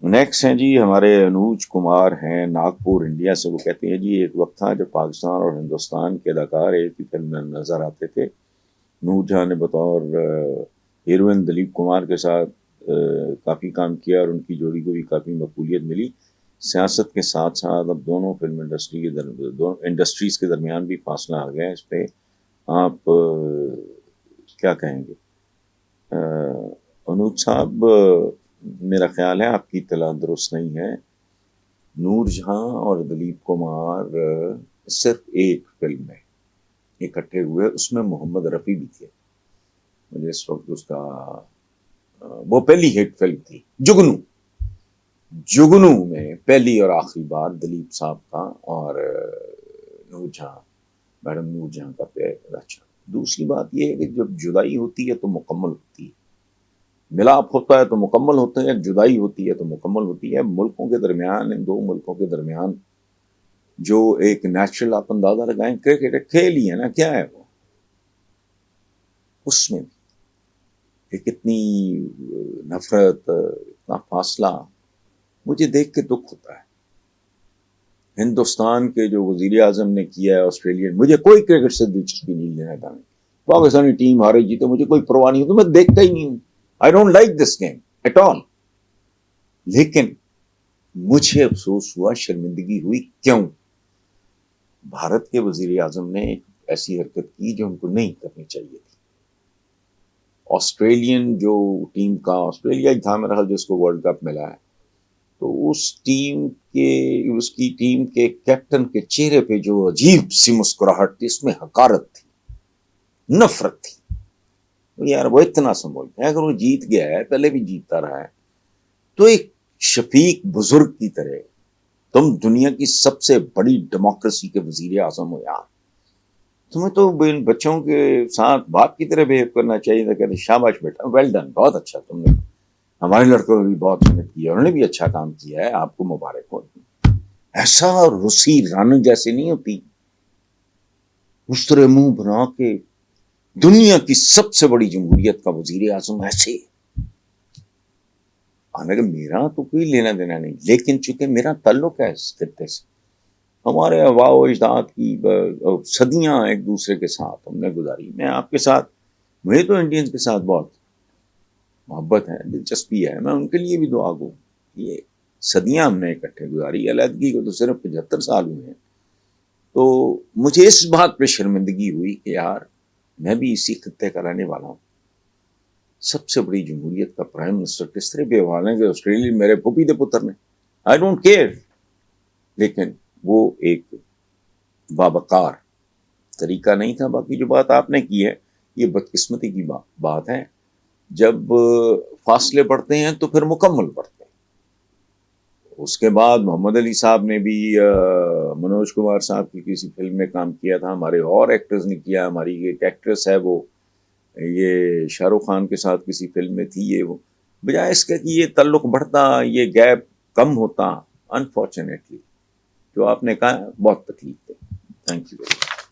Next ہیں جی ہمارے انوج کمار ہیں ناگپور انڈیا سے. وہ کہتے ہیں جی ایک وقت تھا جب پاکستان اور ہندوستان کے اداکار ایک ہی فلم میں نظر آتے تھے. نور جہاں نے بطور ہیروئن دلیپ کمار کے ساتھ کافی کام کیا اور ان کی جوڑی کو بھی کافی مقبولیت ملی. سیاست کے ساتھ ساتھ اب دونوں فلم انڈسٹریز کے درمیان بھی فاصلہ آ گیا. اس پہ آپ کیا کہیں گے انوج صاحب؟ میرا خیال ہے آپ کی اطلاع درست نہیں ہے. نور جہاں اور دلیپ کمار صرف ایک فلم میں اکٹھے ہوئے, اس میں محمد رفیع بھی تھے. مجھے اس وقت اس کا وہ پہلی ہٹ فلم تھی جگنو. جگنو میں پہلی اور آخری بار دلیپ صاحب کا اور نور جہاں میڈم نور جہاں کا پیر اچھا. دوسری بات یہ ہے کہ جب جدائی ہوتی ہے تو مکمل ہوتی ہے, ملاپ ہوتا ہے تو مکمل ہوتا ہے, جدائی ہوتی ہے تو مکمل ہوتی ہے. ملکوں کے درمیان, ان دو ملکوں کے درمیان جو ایک نیچرل آپ اندازہ لگائیں کرکٹ کھیل ہی ہے نا, کیا ہے وہ, اس میں بھی کتنی نفرت, اتنا فاصلہ, مجھے دیکھ کے دکھ ہوتا ہے. ہندوستان کے جو وزیر اعظم نے کیا ہے آسٹریلین, مجھے کوئی کرکٹ سے دلچسپی نہیں لینا تھا. پاکستانی ٹیم ہارے جیتے مجھے کوئی پرواہ نہیں, تو میں دیکھتا ہی نہیں ہوں. I don't like this game at all. لیکن مجھے افسوس ہوا, شرمندگی ہوئی. کیوں؟ بھارت کے وزیر اعظم نے ایک ایسی حرکت کی جو ان کو نہیں کرنی چاہیے تھی. آسٹریلین جو ٹیم کا, آسٹریلیا ہی تھا میرا خیال جس کو ورلڈ کپ ملا ہے, تو اس کی ٹیم کے کیپٹن کے چہرے پہ جو عجیب سی مسکراہٹ تھی, اس میں حقارت تھی, نفرت تھی. یار وہ اتنا سنبھول ہے, اگر وہ جیت گیا ہے, پہلے بھی جیتتا رہا ہے, تو ایک شفیق بزرگ کی طرح تم دنیا کی سب سے بڑی ڈیموکریسی کے وزیر اعظم ہو یار, تمہیں تو بچوں کے ساتھ باپ کی طرح بہیو کرنا چاہیے تھا. کہتے شاباش بیٹا, ویل ڈن, بہت اچھا تم نے, ہمارے لڑکوں نے بھی بہت محنت کی ہے, انہوں نے بھی اچھا کام کیا ہے, آپ کو مبارک ہو. ایسا روسی رانو جیسے نہیں ہوتی, اس طرح منہ بنا کے دنیا کی سب سے بڑی جمہوریت کا وزیر اعظم ایسے. حالانکہ میرا تو کوئی لینا دینا نہیں, لیکن چونکہ میرا تعلق ہے اس خطے سے, ہمارے آباء و اجداد کی صدیاں ایک دوسرے کے ساتھ ہم نے گزاری. میں آپ کے ساتھ, مجھے تو انڈینز کے ساتھ بہت محبت ہے, دلچسپی ہے, میں ان کے لیے بھی دعا گو. یہ صدیاں ہم نے اکٹھے گزاری, علیحدگی کو تو صرف 75 سال ہوئے ہیں. تو مجھے اس بات پہ شرمندگی ہوئی کہ یار میں بھی اسی خطے کا رہنے والا ہوں. سب سے بڑی جمہوریت کا پرائم منسٹر کس طرح بے حال ہے کہ آسٹریلیا میرے پھوپھی دے پتر نے. آئی ڈونٹ کیئر, لیکن وہ ایک بابکار طریقہ نہیں تھا. باقی جو بات آپ نے کی ہے یہ بدقسمتی کی بات ہے. جب فاصلے بڑھتے ہیں تو پھر مکمل بڑھتے ہیں. اس کے بعد محمد علی صاحب نے بھی منوج کمار صاحب کی کسی فلم میں کام کیا تھا, ہمارے اور ایکٹرز نے کیا. ہماری ایک ایکٹریس ہے وہ یہ شاہ رخ خان کے ساتھ کسی فلم میں تھی. یہ وہ بجائے اس کے کہ یہ تعلق بڑھتا, یہ گیپ کم ہوتا. انفارچونیٹلی جو آپ نے کہا بہت تکلیف ہے. Thank you.